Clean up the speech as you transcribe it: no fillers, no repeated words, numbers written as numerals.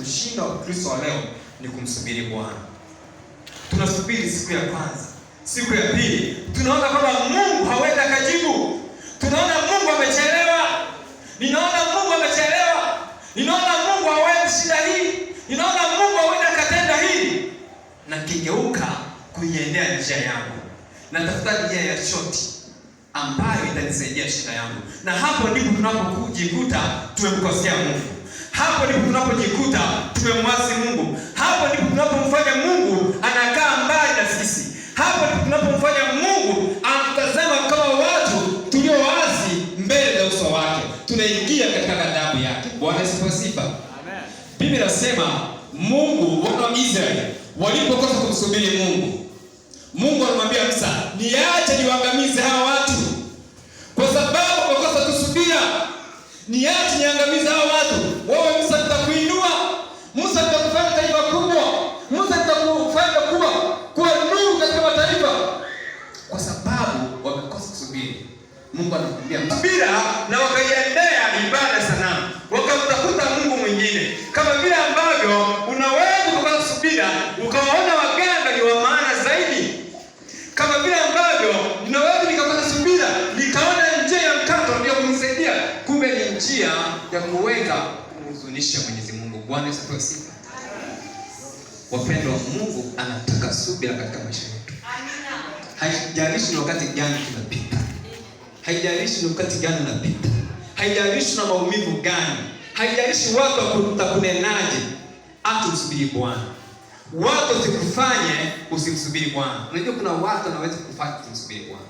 kushinda Ukristo wa leo ni kumsubiri Bwana. Tunasubiri siku ya kwanza, siku ya pili, tunaona kwamba Mungu hawezi akajibu. Tunaona Mungu amechelewa. Ninaona Mungu amechelewa. Ninaona Mungu hawezi shida hii. Ninaona Mungu hawezi akatenda hili. Na kigeuka kuiendea njia yangu. Natafuta njia ya shoti ambayo itanisaidia shida yangu. Na hapo ndipo tunapojikuta tumemkosea Mungu. Hapo ndipo tunapojikuta tumemwasi Mungu. Hapo ndipo tunapomfanya Mungu anakaa mbali na sisi. Hapo ndipo tunapomfanya Mungu anatazama kama watu tuliowaasi mbele ya uso wake. Tunaingia katika ghadhabu yake. Bwana asifiwe sifa. Amen. Biblia inasema Mungu, wana wa Israeli walipokosa kumsubiri Mungu, Mungu anamwambia Musa, niache niwaangamize hawa watu. Kwa sababu wakosa kusubira, niache niangamize hawa watu. Wewe Musa, nitakuinua. Musa, nitakufanya taifa kubwa. Musa, nitakufanya kuwa nuru katika mataifa. Kwa sababu wamekosa kusubiri. Mungu anakuambia subira, na wakaiendea ibada sanamu. Wakamtafuta Mungu mwingine. Kama vile ambavyo unaweza kukosa subira ukawaona waganga ni wa maana zaidi. Kama vile ambavyo ninaweza nikakosa subira nikaona njia ya mkato ndio kunisaidia, kumbe ni njia ya kuweza kumhuzunisha Mwenyezi Mungu. Bwana asifiwe sifa. Wapendwa, Mungu anataka subira katika maisha yetu. Amina. Haijalishi ni wakati gani tunapita. Haijalishi ni wakati gani unapita. Haijalishi na maumivu gani. Haijalishi watu watakunenaje. Atu msubiri Bwana. Watu wasikufanye usimsubiri Bwana. Unajua kuna watu wanaweza kufanya usimsubiri Bwana.